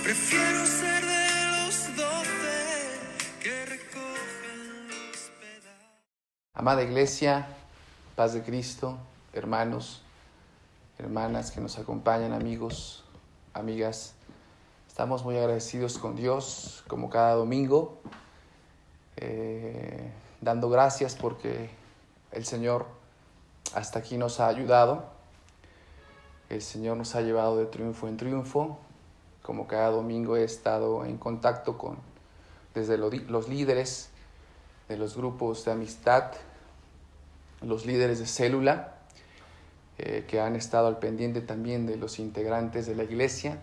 Prefiero ser de los 12 que recogen los pedazos. Amada Iglesia, paz de Cristo, hermanos, hermanas que nos acompañan, amigos, amigas. Estamos muy agradecidos con Dios, como cada domingo, dando gracias porque el Señor hasta aquí nos ha ayudado. El Señor nos ha llevado de triunfo en triunfo. Como cada domingo he estado en contacto con desde los líderes de los grupos de amistad, los líderes de célula, que han estado al pendiente también de los integrantes de la iglesia,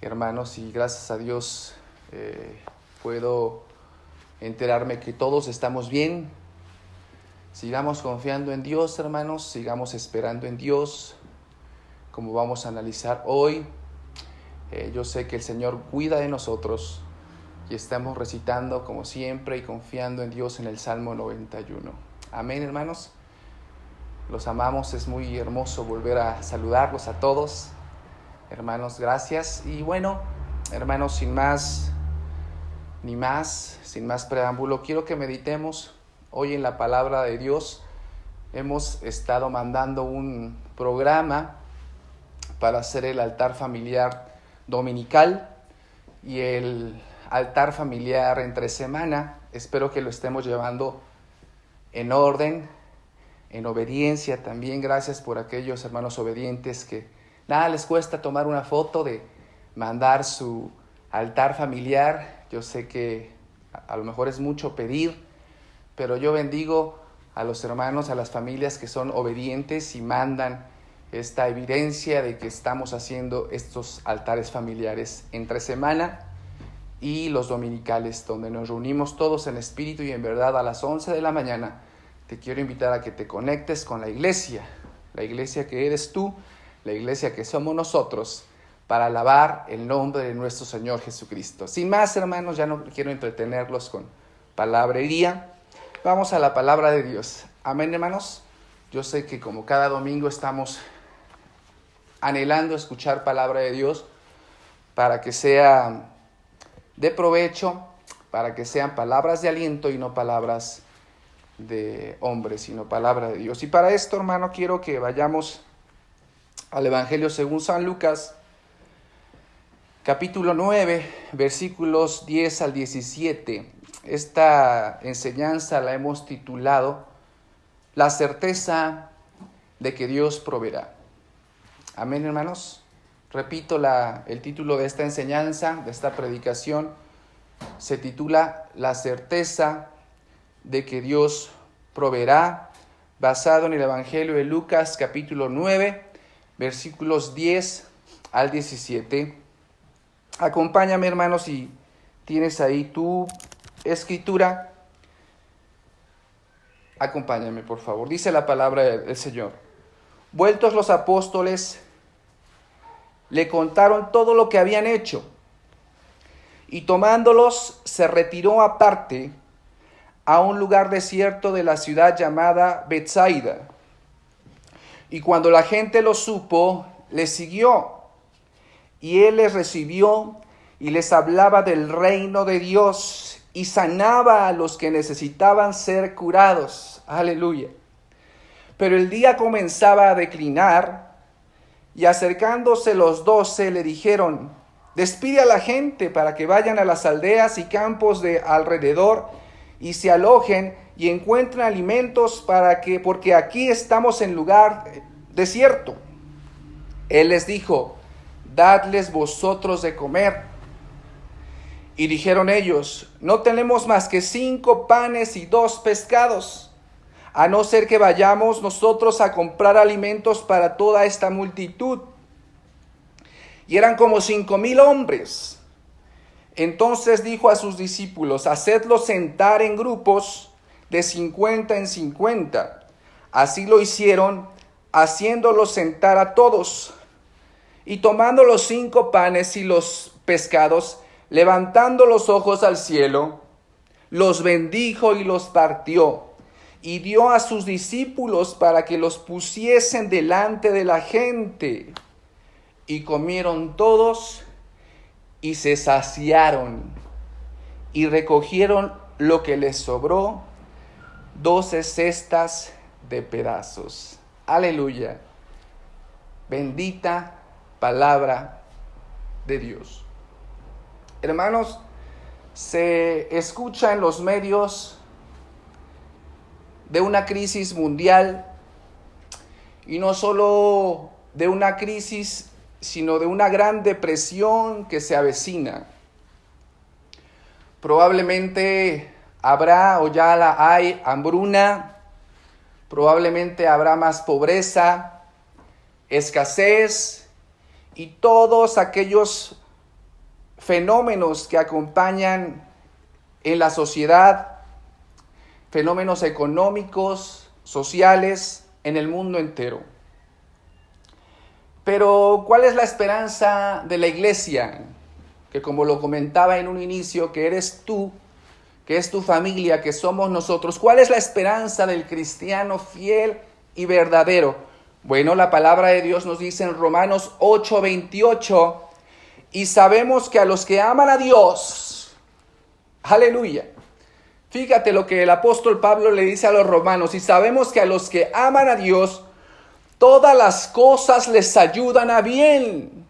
hermanos, y gracias a Dios puedo enterarme que todos estamos bien. Sigamos confiando en Dios, hermanos, sigamos esperando en Dios, como vamos a analizar hoy. Yo sé que el Señor cuida de nosotros y estamos recitando como siempre y confiando en Dios en el Salmo 91. Amén, hermanos. Los amamos, es muy hermoso volver a saludarlos a todos. Hermanos, gracias. Y bueno, hermanos, sin más preámbulo, quiero que meditemos hoy en la palabra de Dios. Hemos estado mandando un programa para hacer el altar familiar dominical y el altar familiar entre semana. Espero que lo estemos llevando en orden, en obediencia también. Gracias por aquellos hermanos obedientes que nada les cuesta tomar una foto de mandar su altar familiar. Yo sé que a lo mejor es mucho pedir, pero yo bendigo a los hermanos, a las familias que son obedientes y mandan esta evidencia de que estamos haciendo estos altares familiares entre semana y los dominicales, donde nos reunimos todos en espíritu y en verdad a las 11 de la mañana. Te quiero invitar a que te conectes con la iglesia que eres tú, la iglesia que somos nosotros, para alabar el nombre de nuestro Señor Jesucristo. Sin más, hermanos, ya no quiero entretenerlos con palabrería. Vamos a la palabra de Dios. Amén, hermanos. Yo sé que como cada domingo estamos anhelando escuchar palabra de Dios para que sea de provecho, para que sean palabras de aliento y no palabras de hombres, sino palabra de Dios. Y para esto, hermano, quiero que vayamos al Evangelio según San Lucas, capítulo 9, versículos 10 al 17. Esta enseñanza la hemos titulado La certeza de que Dios proveerá. Amén, hermanos. Repito, el título de esta enseñanza, de esta predicación, se titula La certeza de que Dios proveerá, basado en el Evangelio de Lucas, capítulo 9, versículos 10 al 17. Acompáñame, hermanos, si tienes ahí tu escritura. Acompáñame, por favor. Dice la palabra del Señor. Vueltos los apóstoles, le contaron todo lo que habían hecho, y tomándolos se retiró aparte a un lugar desierto de la ciudad llamada Betsaida. Y cuando la gente lo supo, les siguió, y él les recibió y les hablaba del reino de Dios y sanaba a los que necesitaban ser curados. Aleluya. Pero el día comenzaba a declinar, y acercándose los 12 le dijeron: despide a la gente para que vayan a las aldeas y campos de alrededor y se alojen y encuentren alimentos porque aquí estamos en lugar desierto. Él les dijo: dadles vosotros de comer. Y dijeron ellos: no tenemos más que 5 panes y 2 pescados, a no ser que vayamos nosotros a comprar alimentos para toda esta multitud. Y eran como 5,000 hombres. Entonces dijo a sus discípulos: hacedlos sentar en grupos de 50 en 50. Así lo hicieron, haciéndolos sentar a todos. Y tomando los 5 panes y los pescados, levantando los ojos al cielo, los bendijo y los partió, y dio a sus discípulos para que los pusiesen delante de la gente. Y comieron todos y se saciaron y recogieron lo que les sobró, 12 cestas de pedazos. Aleluya. Bendita palabra de Dios. Hermanos, se escucha en los medios de una crisis mundial, y no solo de una crisis, sino de una gran depresión que se avecina. Probablemente habrá, o ya la hay, hambruna, probablemente habrá más pobreza, escasez y todos aquellos fenómenos que acompañan en la sociedad, fenómenos económicos, sociales, en el mundo entero. Pero, ¿cuál es la esperanza de la iglesia? Que, como lo comentaba en un inicio, que eres tú, que es tu familia, que somos nosotros. ¿Cuál es la esperanza del cristiano fiel y verdadero? Bueno, la palabra de Dios nos dice en Romanos 8:28, y sabemos que a los que aman a Dios, aleluya, fíjate lo que el apóstol Pablo le dice a los romanos, y sabemos que a los que aman a Dios, todas las cosas les ayudan a bien.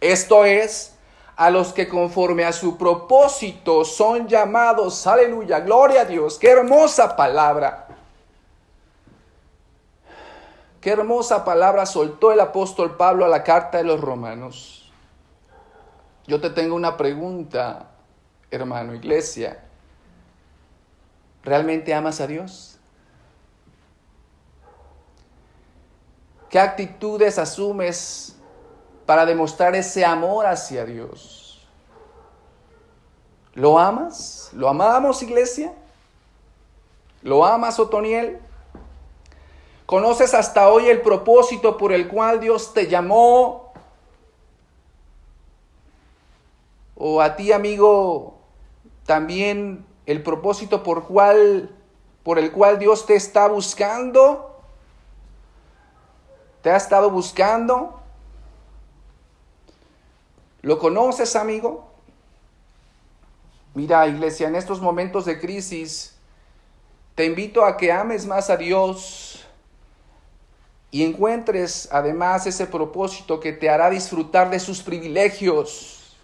Esto es, a los que conforme a su propósito son llamados. Aleluya, gloria a Dios. Qué hermosa palabra. Qué hermosa palabra soltó el apóstol Pablo a la carta de los romanos. Yo te tengo una pregunta, hermano, iglesia. ¿Realmente amas a Dios? ¿Qué actitudes asumes para demostrar ese amor hacia Dios? ¿Lo amas? ¿Lo amamos, iglesia? ¿Lo amas, Otoniel? ¿Conoces hasta hoy el propósito por el cual Dios te llamó? O a ti, amigo, también el propósito por el cual Dios te está buscando. ¿Te ha estado buscando? ¿Lo conoces, amigo? Mira, iglesia, en estos momentos de crisis, te invito a que ames más a Dios y encuentres además ese propósito que te hará disfrutar de sus privilegios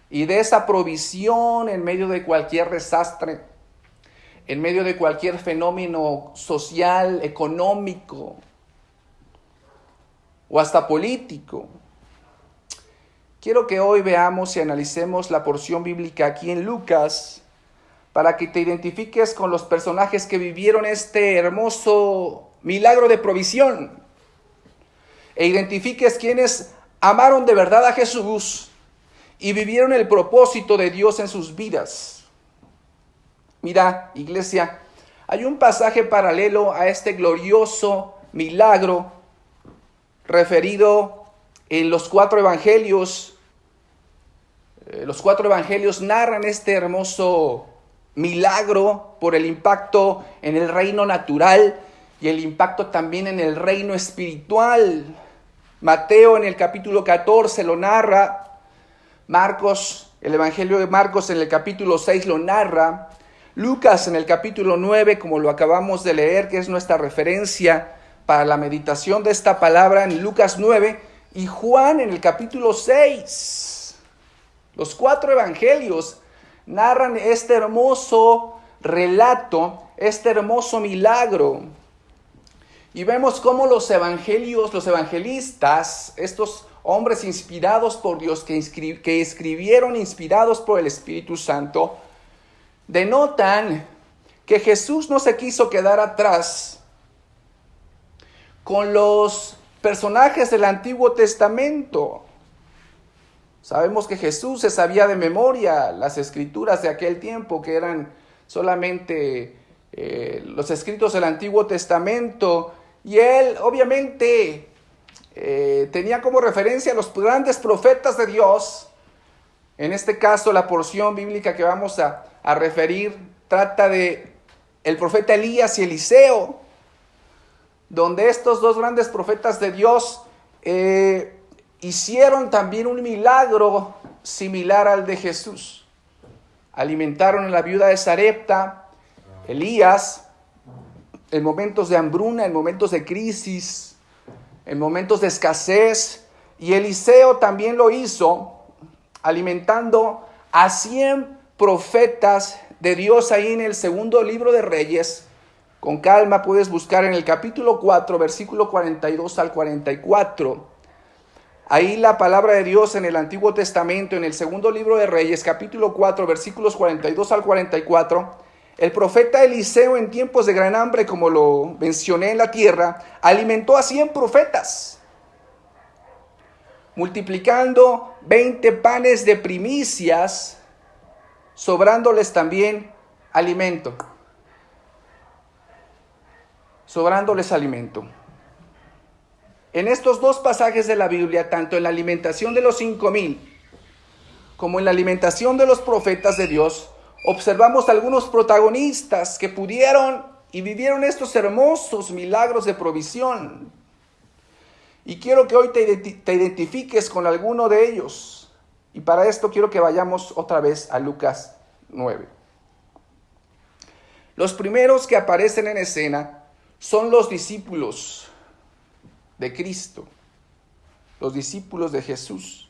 y de esa provisión en medio de cualquier desastre, en medio de cualquier fenómeno social, económico o hasta político. Quiero que hoy veamos y analicemos la porción bíblica aquí en Lucas para que te identifiques con los personajes que vivieron este hermoso milagro de provisión e identifiques quienes amaron de verdad a Jesús y vivieron el propósito de Dios en sus vidas. Mira, iglesia, hay un pasaje paralelo a este glorioso milagro referido en los 4 evangelios. Los 4 evangelios narran este hermoso milagro por el impacto en el reino natural y el impacto también en el reino espiritual. Mateo en el capítulo 14 lo narra. Marcos, el evangelio de Marcos en el capítulo 6 lo narra. Lucas en el capítulo 9, como lo acabamos de leer, que es nuestra referencia para la meditación de esta palabra en Lucas 9, y Juan en el capítulo 6. Los 4 evangelios narran este hermoso relato, este hermoso milagro. Y vemos cómo los evangelios, los evangelistas, estos hombres inspirados por Dios, que escribieron inspirados por el Espíritu Santo, denotan que Jesús no se quiso quedar atrás con los personajes del Antiguo Testamento. Sabemos que Jesús se sabía de memoria las escrituras de aquel tiempo, que eran solamente los escritos del Antiguo Testamento, y él obviamente tenía como referencia a los grandes profetas de Dios. En este caso, la porción bíblica que vamos a referir trata de el profeta Elías y Eliseo, donde estos 2 grandes profetas de Dios hicieron también un milagro similar al de Jesús. Alimentaron a la viuda de Sarepta, Elías, en momentos de hambruna, en momentos de crisis, en momentos de escasez. Y Eliseo también lo hizo, alimentando a 100 profetas de Dios ahí en el segundo libro de Reyes. Con calma puedes buscar en el capítulo 4, versículo 42 al 44. Ahí la palabra de Dios en el Antiguo Testamento, en el segundo libro de Reyes, capítulo 4, versículos 42 al 44, el profeta Eliseo en tiempos de gran hambre, como lo mencioné en la tierra, alimentó a 100 profetas, multiplicando 20 panes de primicias, sobrándoles también alimento. Sobrándoles alimento. En estos dos pasajes de la Biblia, tanto en la alimentación de los 5,000 como en la alimentación de los profetas de Dios, observamos algunos protagonistas que pudieron y vivieron estos hermosos milagros de provisión. Y quiero que hoy te identifiques con alguno de ellos. Y para esto quiero que vayamos otra vez a Lucas 9. Los primeros que aparecen en escena son los discípulos de Cristo, los discípulos de Jesús.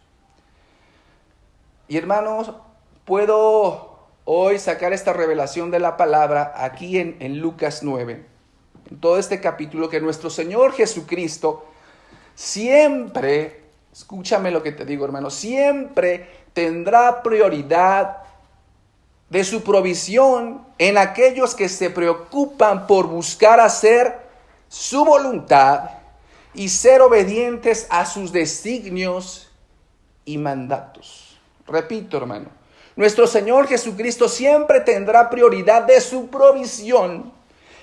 Y hermanos, puedo hoy sacar esta revelación de la palabra aquí en Lucas 9, en todo este capítulo, que nuestro Señor Jesucristo siempre, escúchame lo que te digo, hermano, siempre tendrá prioridad de su provisión en aquellos que se preocupan por buscar hacer su voluntad y ser obedientes a sus designios y mandatos. Repito, hermano, nuestro Señor Jesucristo siempre tendrá prioridad de su provisión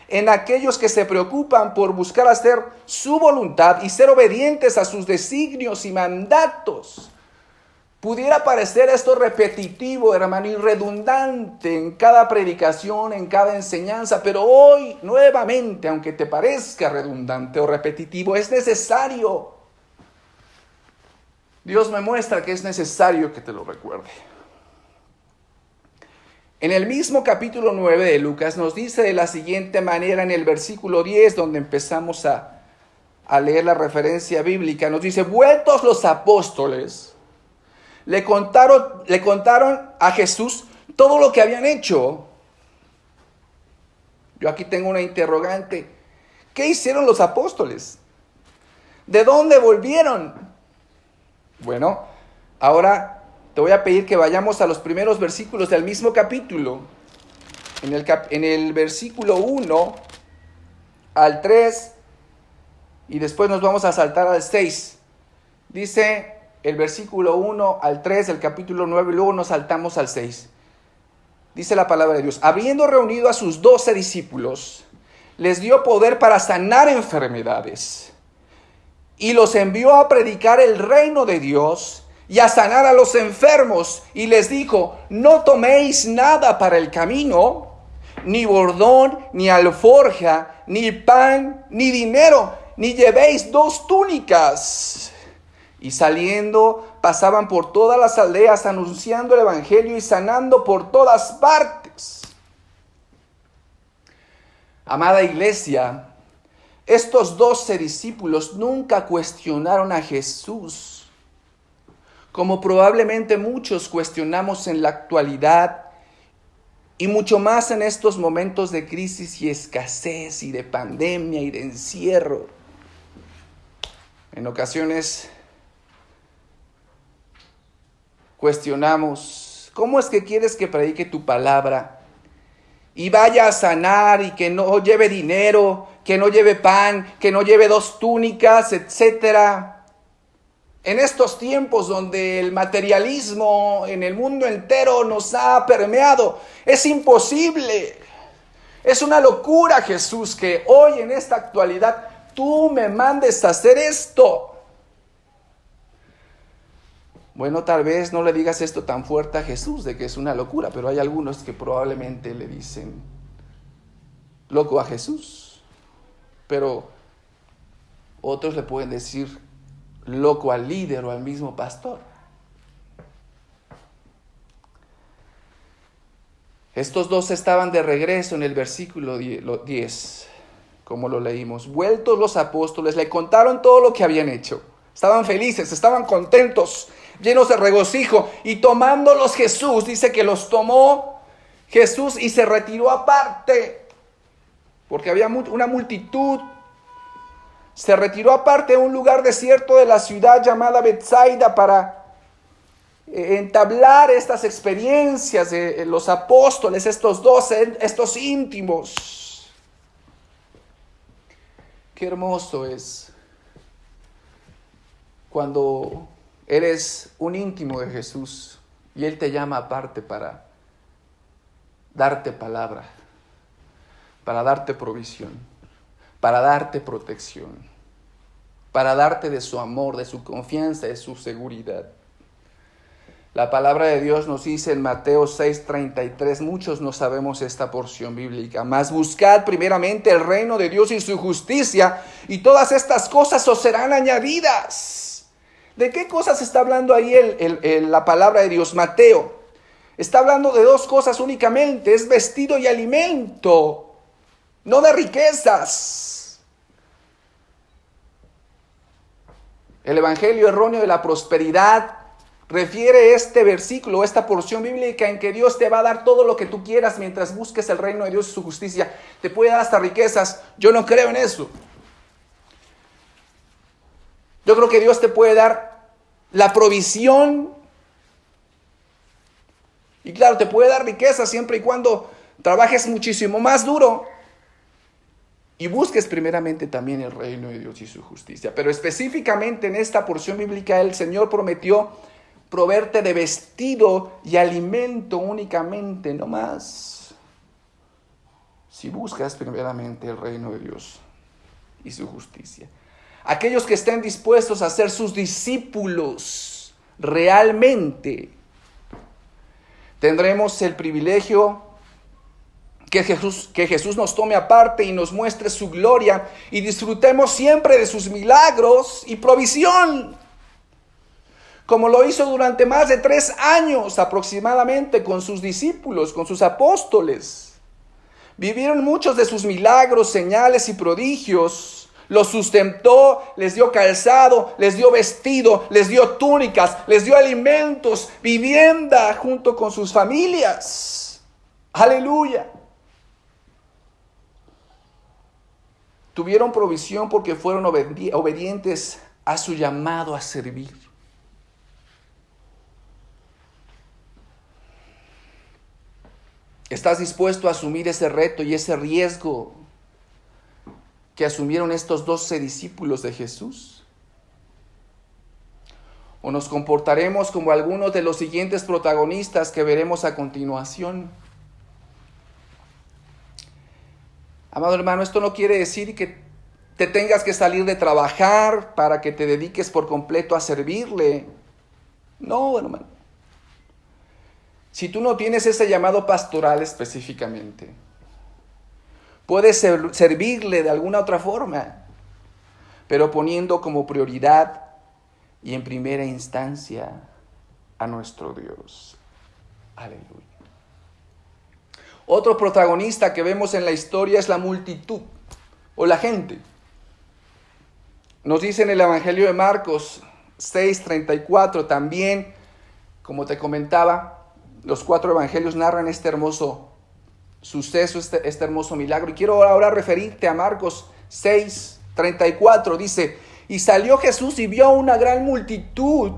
en aquellos que se preocupan por buscar hacer su voluntad y ser obedientes a sus designios y mandatos. Pudiera parecer esto repetitivo, hermano, y redundante en cada predicación, en cada enseñanza, pero hoy, nuevamente, aunque te parezca redundante o repetitivo, es necesario. Dios me muestra que es necesario que te lo recuerde. En el mismo capítulo 9 de Lucas nos dice de la siguiente manera en el versículo 10, donde empezamos a leer la referencia bíblica, nos dice: vueltos los apóstoles, le contaron a Jesús todo lo que habían hecho. Yo aquí tengo una interrogante. ¿Qué hicieron los apóstoles? ¿De dónde volvieron? Bueno, ahora te voy a pedir que vayamos a los primeros versículos del mismo capítulo. En el versículo 1 al 3, y después nos vamos a saltar al 6. Dice el versículo 1 al 3 del capítulo 9, y luego nos saltamos al 6. Dice la palabra de Dios: habiendo reunido a sus 12 discípulos, les dio poder para sanar enfermedades, y los envió a predicar el reino de Dios y a sanar a los enfermos, y les dijo: no toméis nada para el camino, ni bordón, ni alforja, ni pan, ni dinero, ni llevéis 2 túnicas. Y saliendo, pasaban por todas las aldeas anunciando el evangelio y sanando por todas partes. Amada iglesia, estos 12 discípulos nunca cuestionaron a Jesús, como probablemente muchos cuestionamos en la actualidad, y mucho más en estos momentos de crisis y escasez y de pandemia y de encierro. En ocasiones cuestionamos: ¿cómo es que quieres que predique tu palabra y vaya a sanar y que no lleve dinero, que no lleve pan, que no lleve 2 túnicas, etcétera? En estos tiempos donde el materialismo en el mundo entero nos ha permeado, es imposible. Es una locura, Jesús, que hoy en esta actualidad tú me mandes a hacer esto. Bueno, tal vez no le digas esto tan fuerte a Jesús de que es una locura, pero hay algunos que probablemente le dicen loco a Jesús, pero otros le pueden decir loco al líder o al mismo pastor. Estos dos estaban de regreso en el versículo 10, como lo leímos. Vueltos los apóstoles, le contaron todo lo que habían hecho. Estaban felices, estaban contentos, llenos de regocijo. Y tomándolos Jesús, dice que los tomó Jesús y se retiró aparte, porque había una multitud. Se retiró aparte a un lugar desierto de la ciudad llamada Betsaida para entablar estas experiencias de los apóstoles, estos 12, estos íntimos. Qué hermoso es cuando eres un íntimo de Jesús y Él te llama aparte para darte palabra, para darte provisión, para darte protección, para darte de su amor, de su confianza, de su seguridad. La palabra de Dios nos dice en Mateo 6:33, muchos no sabemos esta porción bíblica, mas buscad primeramente el reino de Dios y su justicia, y todas estas cosas os serán añadidas. ¿De qué cosas está hablando ahí la palabra de Dios? Mateo está hablando de dos cosas únicamente, es vestido y alimento, no de riquezas. El evangelio erróneo de la prosperidad refiere este versículo, esta porción bíblica en que Dios te va a dar todo lo que tú quieras mientras busques el reino de Dios y su justicia. Te puede dar hasta riquezas. Yo no creo en eso. Yo creo que Dios te puede dar la provisión. Y claro, te puede dar riquezas siempre y cuando trabajes muchísimo más duro y busques primeramente también el reino de Dios y su justicia. Pero específicamente en esta porción bíblica el Señor prometió proveerte de vestido y alimento únicamente, no más, si buscas primeramente el reino de Dios y su justicia. Aquellos que estén dispuestos a ser sus discípulos realmente, tendremos el privilegio que Jesús nos tome aparte y nos muestre su gloria y disfrutemos siempre de sus milagros y provisión, como lo hizo durante más de 3 años aproximadamente con sus discípulos, con sus apóstoles. Vivieron muchos de sus milagros, señales y prodigios. Los sustentó, les dio calzado, les dio vestido, les dio túnicas, les dio alimentos, vivienda junto con sus familias. ¡Aleluya! Tuvieron provisión porque fueron obedientes a su llamado a servir. ¿Estás dispuesto a asumir ese reto y ese riesgo que asumieron estos 12 discípulos de Jesús? ¿O nos comportaremos como algunos de los siguientes protagonistas que veremos a continuación? Amado hermano, esto no quiere decir que te tengas que salir de trabajar para que te dediques por completo a servirle. No, hermano. Si tú no tienes ese llamado pastoral específicamente, puedes servirle de alguna otra forma, pero poniendo como prioridad y en primera instancia a nuestro Dios. Aleluya. Otro protagonista que vemos en la historia es la multitud o la gente. Nos dice en el Evangelio de Marcos 6:34 también, como te comentaba, los 4 evangelios narran este hermoso suceso, este hermoso milagro. Y quiero ahora referirte a Marcos 6:34. Dice, y salió Jesús y vio una gran multitud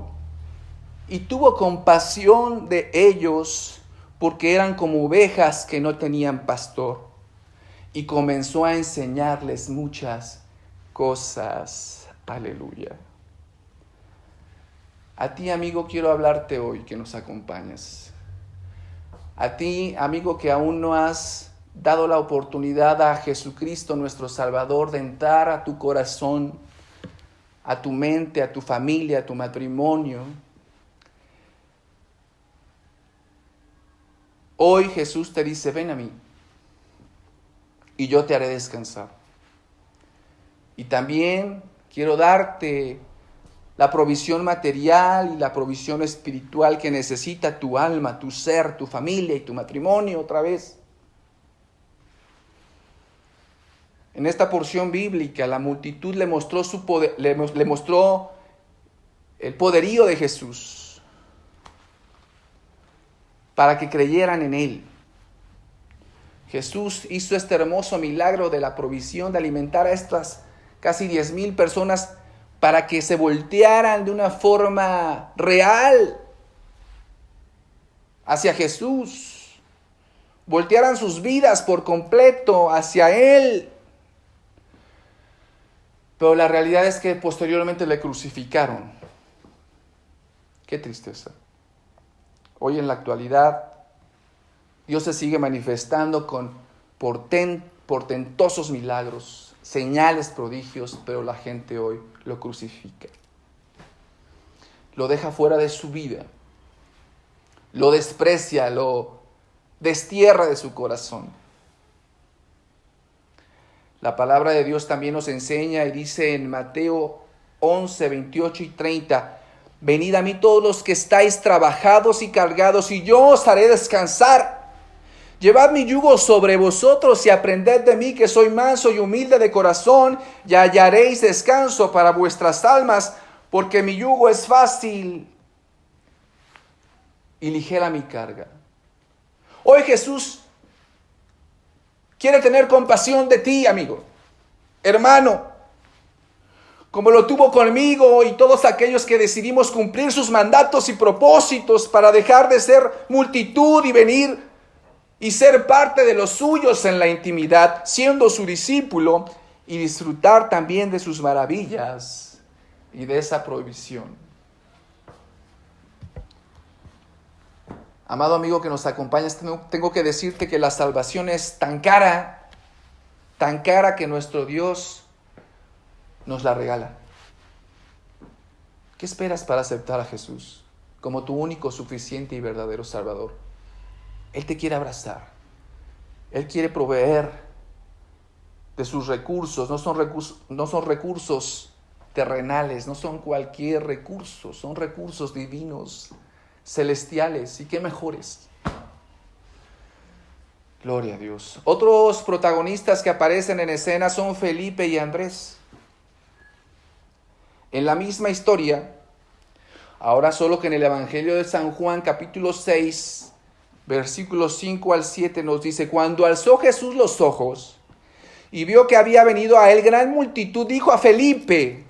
y tuvo compasión de ellos porque eran como ovejas que no tenían pastor. Y comenzó a enseñarles muchas cosas. Aleluya. A ti, amigo, quiero hablarte hoy que nos acompañas. A ti, amigo, que aún no has dado la oportunidad a Jesucristo, nuestro Salvador, de entrar a tu corazón, a tu mente, a tu familia, a tu matrimonio. Hoy Jesús te dice, ven a mí y yo te haré descansar. Y también quiero darte la provisión material y la provisión espiritual que necesita tu alma, tu ser, tu familia y tu matrimonio otra vez. En esta porción bíblica, la multitud le mostró su poder, le mostró el poderío de Jesús para que creyeran en Él. Jesús hizo este hermoso milagro de la provisión de alimentar a estas casi 10,000 personas para que se voltearan de una forma real hacia Jesús, voltearan sus vidas por completo hacia Él. Pero la realidad es que posteriormente le crucificaron. Qué tristeza. Hoy en la actualidad, Dios se sigue manifestando con portentosos milagros, señales, prodigios, pero la gente hoy lo crucifica. Lo deja fuera de su vida. Lo desprecia, lo destierra de su corazón. La palabra de Dios también nos enseña y dice en Mateo 11, 28 y 30, venid a mí todos los que estáis trabajados y cargados, y yo os haré descansar. Llevad mi yugo sobre vosotros y aprended de mí, que soy manso y humilde de corazón, y hallaréis descanso para vuestras almas, porque mi yugo es fácil y ligera mi carga. Hoy Jesús quiere tener compasión de ti, amigo, hermano, como lo tuvo conmigo y todos aquellos que decidimos cumplir sus mandatos y propósitos para dejar de ser multitud y venir y ser parte de los suyos en la intimidad, siendo su discípulo y disfrutar también de sus maravillas y de esa provisión. Amado amigo que nos acompañas, tengo que decirte que la salvación es tan cara que nuestro Dios nos la regala. ¿Qué esperas para aceptar a Jesús como tu único, suficiente y verdadero Salvador? Él te quiere abrazar. Él quiere proveer de sus recursos. No son recursos terrenales, no son cualquier recurso, son recursos divinos, celestiales, y qué mejores. Gloria a Dios. Otros protagonistas que aparecen en escena son Felipe y Andrés. En la misma historia, ahora solo que en el Evangelio de San Juan, capítulo 6, versículos 5 al 7, nos dice: cuando alzó Jesús los ojos y vio que había venido a él gran multitud, dijo a Felipe,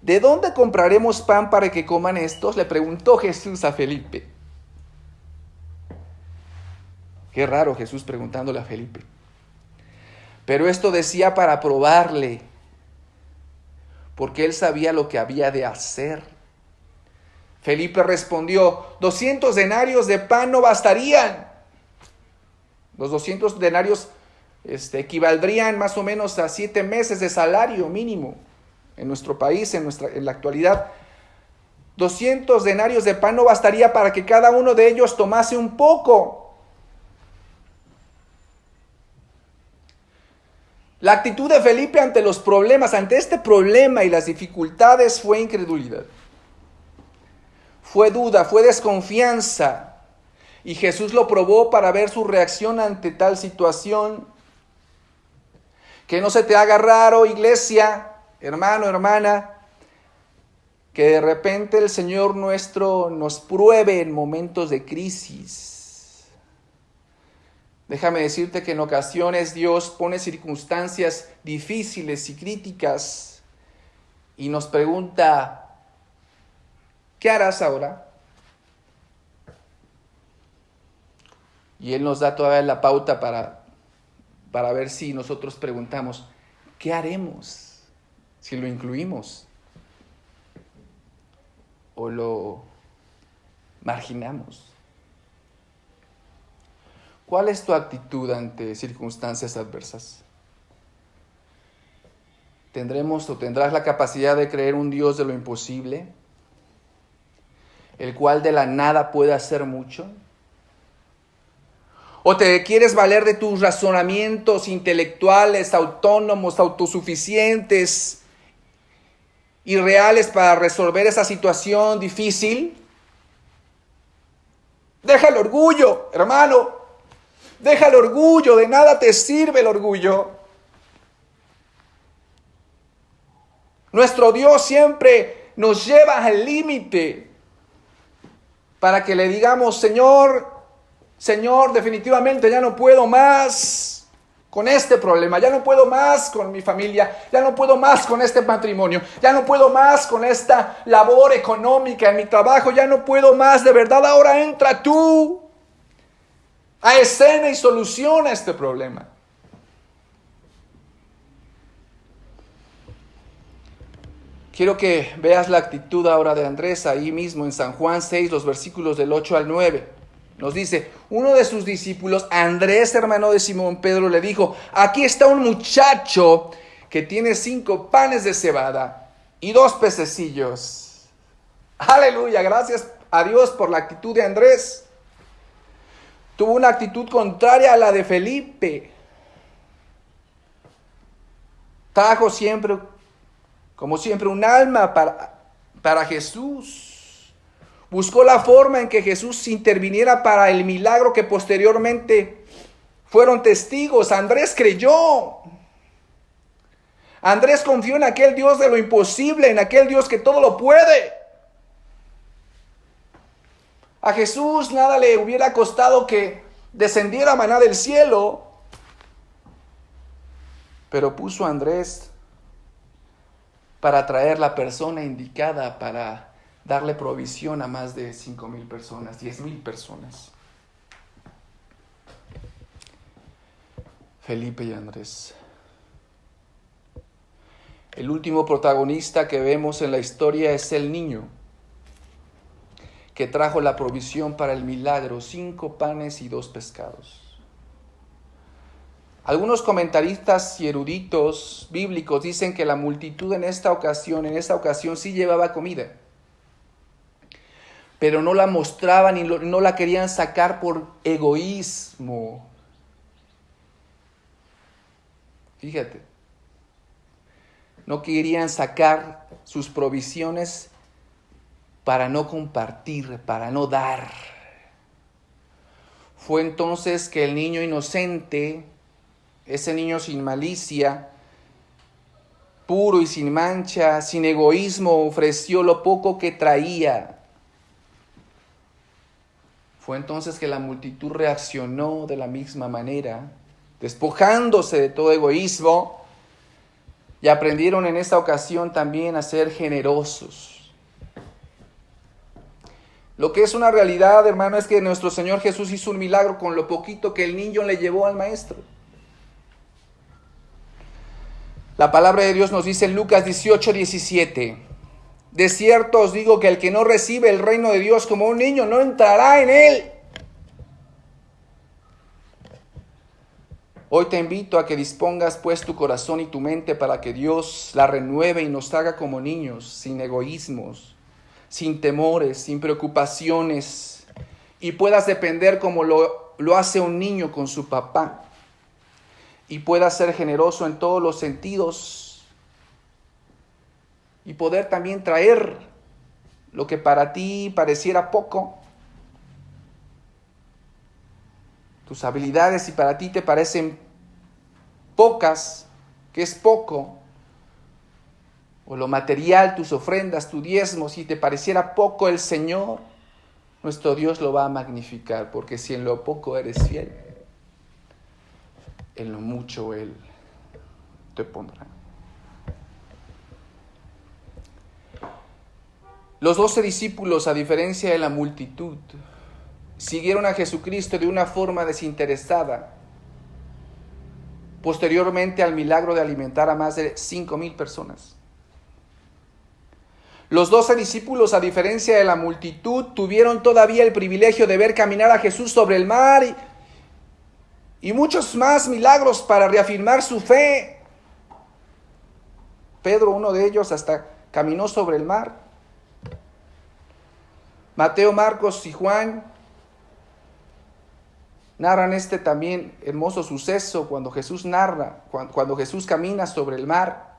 ¿de dónde compraremos pan para que coman estos? Le preguntó Jesús a Felipe. Qué raro Jesús preguntándole a Felipe. Pero esto decía para probarle, porque él sabía lo que había de hacer. Felipe respondió: 200 denarios de pan no bastarían. Los 200 denarios equivaldrían más o menos a 7 meses de salario mínimo en nuestro país, en la actualidad. 200 denarios de pan no bastaría para que cada uno de ellos tomase un poco. La actitud de Felipe ante los problemas, ante este problema y las dificultades, fue incredulidad. Fue duda, fue desconfianza. Y Jesús lo probó para ver su reacción ante tal situación. Que no se te haga raro, iglesia, hermano, hermana, que de repente el Señor nuestro nos pruebe en momentos de crisis. Déjame decirte que en ocasiones Dios pone circunstancias difíciles y críticas y nos pregunta: ¿qué harás ahora? Y Él nos da todavía la pauta para ver si nosotros preguntamos: ¿qué haremos? Si lo incluimos o lo marginamos. ¿Cuál es tu actitud ante circunstancias adversas? ¿Tendremos o tendrás la capacidad de creer un Dios de lo imposible, el cual de la nada puede hacer mucho? ¿O te quieres valer de tus razonamientos intelectuales, autónomos, autosuficientes y reales para resolver esa situación difícil? Deja el orgullo, hermano. Deja el orgullo, de nada te sirve el orgullo. Nuestro Dios siempre nos lleva al límite para que le digamos, Señor, definitivamente ya no puedo más con este problema, ya no puedo más con mi familia, ya no puedo más con este matrimonio, ya no puedo más con esta labor económica en mi trabajo, ya no puedo más, de verdad, ahora entra tú a escena y soluciona este problema. Quiero que veas la actitud ahora de Andrés ahí mismo en San Juan 6, los versículos del 8 al 9. Nos dice, uno de sus discípulos, Andrés, hermano de Simón Pedro, le dijo, aquí está un muchacho que tiene 5 panes de cebada y 2 pececillos. Aleluya, gracias a Dios por la actitud de Andrés. Tuvo una actitud contraria a la de Felipe. Trajo siempre, como siempre, un alma para Jesús. Buscó la forma en que Jesús interviniera para el milagro que posteriormente fueron testigos. Andrés creyó. Andrés confió en aquel Dios de lo imposible, en aquel Dios que todo lo puede. A Jesús nada le hubiera costado que descendiera maná del cielo, pero puso a Andrés para traer la persona indicada para darle provisión a más de 5,000 personas, 10,000 personas. Felipe y Andrés. El último protagonista que vemos en la historia es el niño que trajo la provisión para el milagro, 5 panes y 2 pescados. Algunos comentaristas y eruditos bíblicos dicen que la multitud en esta ocasión sí llevaba comida, pero no la mostraban y no la querían sacar por egoísmo. Fíjate, no querían sacar sus provisiones para no compartir, para no dar. Fue entonces que el niño inocente, ese niño sin malicia, puro y sin mancha, sin egoísmo, ofreció lo poco que traía. Fue entonces que la multitud reaccionó de la misma manera, despojándose de todo egoísmo, y aprendieron en esta ocasión también a ser generosos. Lo que es una realidad, hermano, es que nuestro Señor Jesús hizo un milagro con lo poquito que el niño le llevó al maestro. La palabra de Dios nos dice en Lucas 18:17, de cierto os digo que el que no recibe el reino de Dios como un niño no entrará en él. Hoy te invito a que dispongas pues tu corazón y tu mente para que Dios la renueve y nos haga como niños, sin egoísmos, sin temores, sin preocupaciones, y puedas depender como lo hace un niño con su papá, y puedas ser generoso en todos los sentidos, y poder también traer lo que para ti pareciera poco, tus habilidades si para ti te parecen pocas, que es poco, o lo material, tus ofrendas, tu diezmo, si te pareciera poco, el Señor, nuestro Dios lo va a magnificar, porque si en lo poco eres fiel, en lo mucho Él te pondrá. Los 12 discípulos, a diferencia de la multitud, siguieron a Jesucristo de una forma desinteresada. Posteriormente al milagro de alimentar a más de 5,000 personas. Los 12 discípulos, a diferencia de la multitud, tuvieron todavía el privilegio de ver caminar a Jesús sobre el mar y muchos más milagros para reafirmar su fe. Pedro, uno de ellos, hasta caminó sobre el mar. Mateo, Marcos y Juan narran este también hermoso suceso cuando Jesús narra, cuando Jesús camina sobre el mar.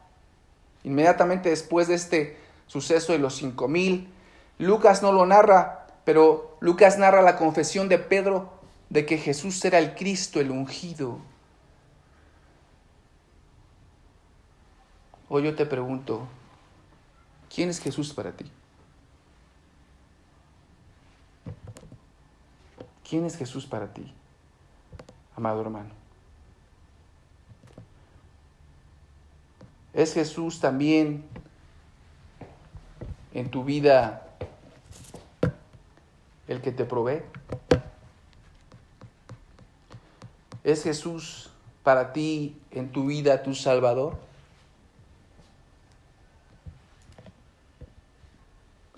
Inmediatamente después de este suceso de los 5,000, Lucas no lo narra, pero Lucas narra la confesión de Pedro de que Jesús era el Cristo, el ungido. Hoy yo te pregunto, ¿quién es Jesús para ti? ¿Quién es Jesús para ti, amado hermano? ¿Es Jesús también en tu vida el que te provee? ¿Es Jesús para ti en tu vida tu Salvador?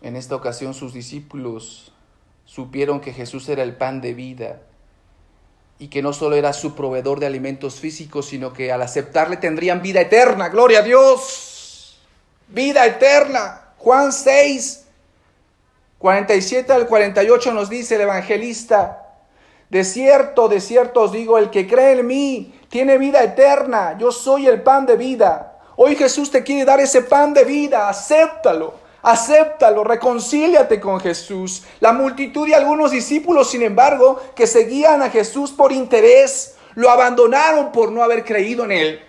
En esta ocasión sus discípulos supieron que Jesús era el pan de vida y que no solo era su proveedor de alimentos físicos, sino que al aceptarle tendrían vida eterna. ¡Gloria a Dios! ¡Vida eterna! Juan 6, 47 al 48 nos dice el evangelista: de cierto os digo, el que cree en mí tiene vida eterna. Yo soy el pan de vida. Hoy Jesús te quiere dar ese pan de vida. Acéptalo, reconcíliate con Jesús. La multitud y algunos discípulos, sin embargo, que seguían a Jesús por interés, lo abandonaron por no haber creído en él.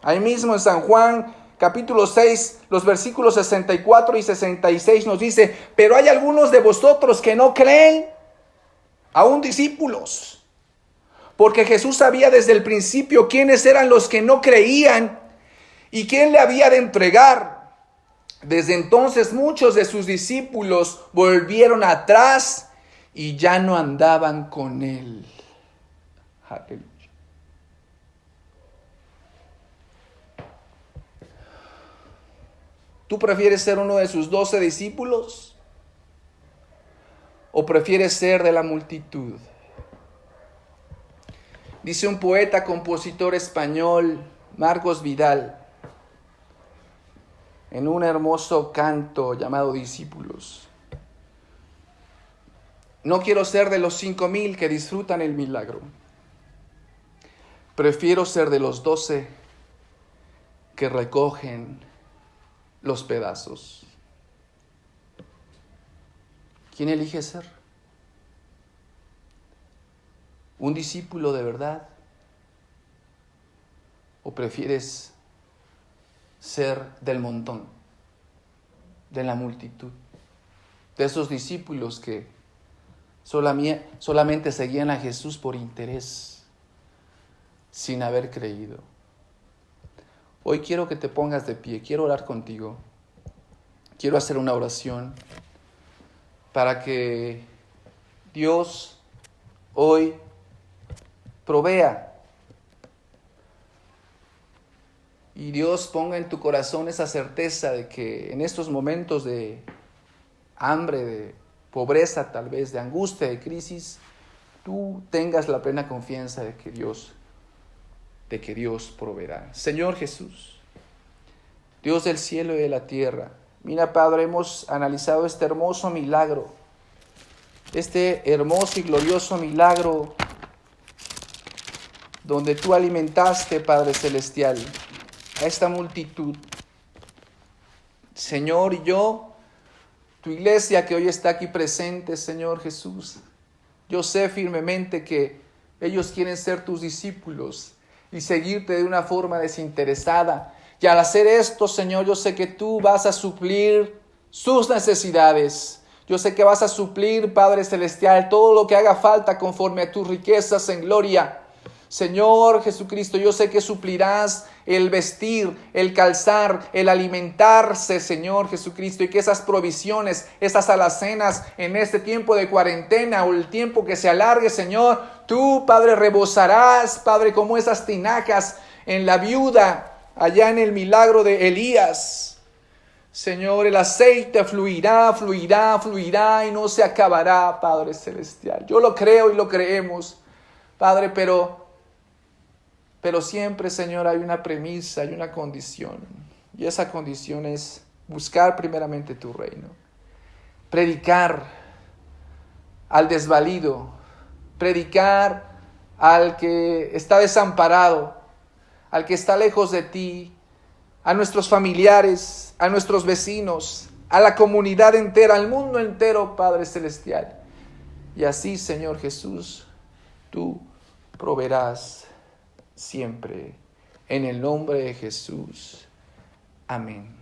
Ahí mismo en San Juan, capítulo 6, los versículos 64 y 66 nos dice: pero hay algunos de vosotros que no creen, aún discípulos. Porque Jesús sabía desde el principio quiénes eran los que no creían y quién le había de entregar. Desde entonces muchos de sus discípulos volvieron atrás y ya no andaban con él. Aleluya. ¿Tú prefieres ser uno de sus 12 discípulos? ¿O prefieres ser de la multitud? Dice un poeta, compositor español, Marcos Vidal, en un hermoso canto llamado Discípulos: no quiero ser de los 5,000 que disfrutan el milagro. Prefiero ser de los 12 que recogen los pedazos. ¿Quién elige ser? ¿Un discípulo de verdad? ¿O prefieres ser del montón, de la multitud, de esos discípulos que solamente seguían a Jesús por interés, sin haber creído? Hoy quiero que te pongas de pie, quiero orar contigo, quiero hacer una oración para que Dios hoy provea y Dios ponga en tu corazón esa certeza de que en estos momentos de hambre, de pobreza, tal vez de angustia, de crisis, tú tengas la plena confianza de que Dios proveerá. Señor Jesús, Dios del cielo y de la tierra, mira, Padre, hemos analizado este hermoso milagro, este hermoso y glorioso milagro donde tú alimentaste, Padre Celestial, a esta multitud. Señor, y yo, tu iglesia que hoy está aquí presente, Señor Jesús, yo sé firmemente que ellos quieren ser tus discípulos y seguirte de una forma desinteresada. Y al hacer esto, Señor, yo sé que tú vas a suplir sus necesidades. Yo sé que vas a suplir, Padre Celestial, todo lo que haga falta conforme a tus riquezas en gloria. Señor Jesucristo, yo sé que suplirás el vestir, el calzar, el alimentarse, Señor Jesucristo, y que esas provisiones, esas alacenas en este tiempo de cuarentena o el tiempo que se alargue, Señor, tú, Padre, rebosarás, Padre, como esas tinajas en la viuda, allá en el milagro de Elías. Señor, el aceite fluirá y no se acabará, Padre Celestial. Yo lo creo y lo creemos, Padre, pero siempre, Señor, hay una premisa, hay una condición. Y esa condición es buscar primeramente tu reino. Predicar al desvalido, predicar al que está desamparado, al que está lejos de ti, a nuestros familiares, a nuestros vecinos, a la comunidad entera, al mundo entero, Padre Celestial. Y así, Señor Jesús, tú proveerás siempre. En el nombre de Jesús. Amén.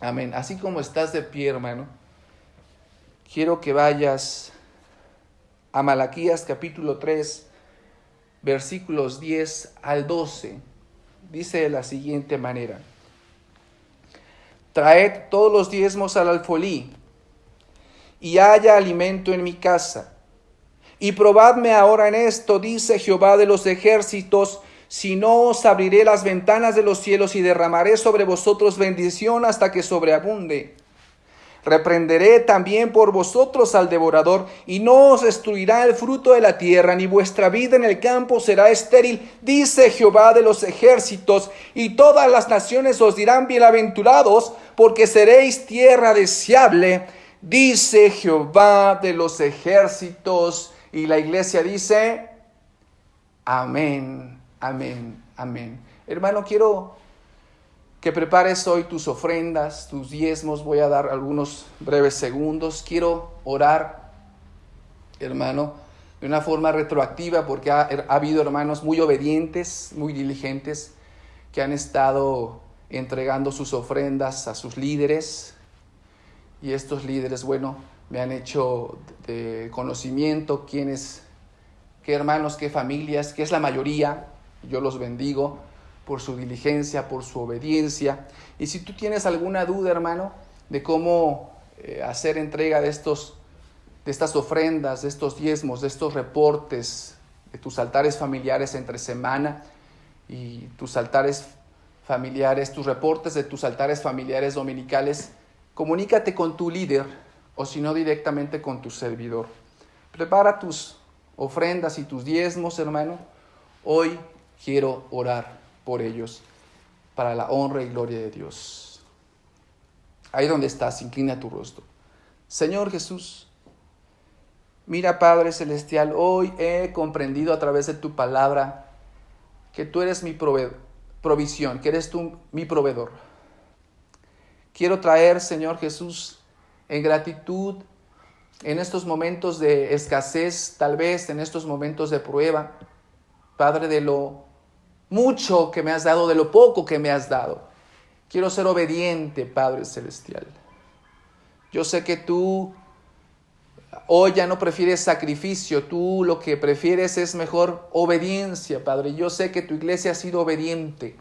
Amén. Así como estás de pie, hermano, quiero que vayas a Malaquías capítulo 3, versículos 10 al 12. Dice de la siguiente manera: traed todos los diezmos al alfolí, y haya alimento en mi casa. Y probadme ahora en esto, dice Jehová de los ejércitos, si no os abriré las ventanas de los cielos y derramaré sobre vosotros bendición hasta que sobreabunde. Reprenderé también por vosotros al devorador, y no os destruirá el fruto de la tierra, ni vuestra vida en el campo será estéril, dice Jehová de los ejércitos. Y todas las naciones os dirán bienaventurados, porque seréis tierra deseable, dice Jehová de los ejércitos. Y la iglesia dice, amén, amén, amén. Hermano, quiero que prepares hoy tus ofrendas, tus diezmos. Voy a dar algunos breves segundos. Quiero orar, hermano, de una forma retroactiva, porque ha habido hermanos muy obedientes, muy diligentes, que han estado entregando sus ofrendas a sus líderes. Y estos líderes, bueno, me han hecho de conocimiento qué hermanos, qué familias, qué es la mayoría. Yo los bendigo por su diligencia, por su obediencia. Y si tú tienes alguna duda, hermano, de cómo hacer entrega de estas ofrendas, de estos diezmos, de estos reportes, de tus altares familiares entre semana y tus altares familiares, tus reportes de tus altares familiares dominicales, comunícate con tu líder, o si no directamente con tu servidor. Prepara tus ofrendas y tus diezmos, hermano. Hoy quiero orar por ellos, para la honra y gloria de Dios. Ahí donde estás, inclina tu rostro. Señor Jesús, mira, Padre Celestial, hoy he comprendido a través de tu palabra que tú eres mi provisión, que eres tú mi proveedor. Quiero traer, Señor Jesús, en gratitud, en estos momentos de escasez, tal vez en estos momentos de prueba, Padre, de lo mucho que me has dado, de lo poco que me has dado. Quiero ser obediente, Padre Celestial. Yo sé que tú hoy ya no prefieres sacrificio, tú lo que prefieres es mejor obediencia, Padre. Yo sé que tu iglesia ha sido obediente.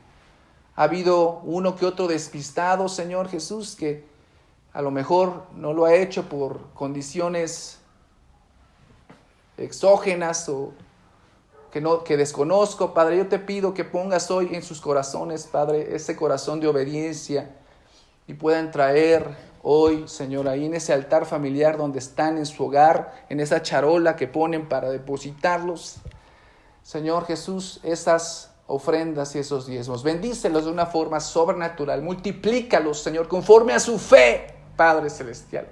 Ha habido uno que otro despistado, Señor Jesús, que a lo mejor no lo ha hecho por condiciones exógenas o que desconozco. Padre, yo te pido que pongas hoy en sus corazones, Padre, ese corazón de obediencia, y puedan traer hoy, Señor, ahí en ese altar familiar donde están en su hogar, en esa charola que ponen para depositarlos, Señor Jesús, esas ofrendas y esos diezmos. Bendícelos de una forma sobrenatural, multiplícalos, Señor, conforme a su fe, Padre Celestial.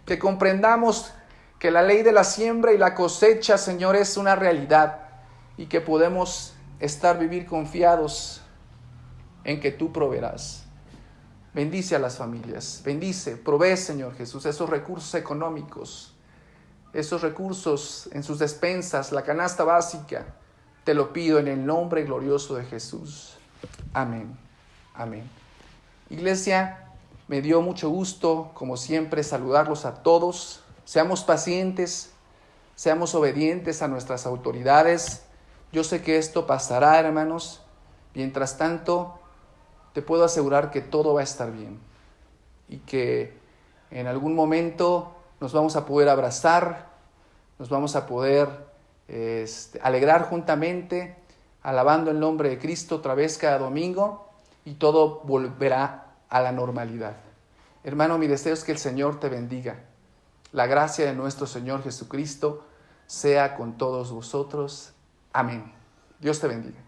Que comprendamos que la ley de la siembra y la cosecha, Señor, es una realidad, y que podemos vivir confiados en que tú proveerás. Bendice a las familias, provee, Señor Jesús, esos recursos económicos, esos recursos en sus despensas, la canasta básica. Te lo pido en el nombre glorioso de Jesús. Amén. Amén. Iglesia, me dio mucho gusto, como siempre, saludarlos a todos. Seamos pacientes, seamos obedientes a nuestras autoridades. Yo sé que esto pasará, hermanos. Mientras tanto, te puedo asegurar que todo va a estar bien, y que en algún momento nos vamos a poder abrazar, nos vamos a poder alegrar juntamente, alabando el nombre de Cristo otra vez cada domingo, y todo volverá a la normalidad. Hermano, mi deseo es que el Señor te bendiga. La gracia de nuestro Señor Jesucristo sea con todos vosotros. Amén. Dios te bendiga.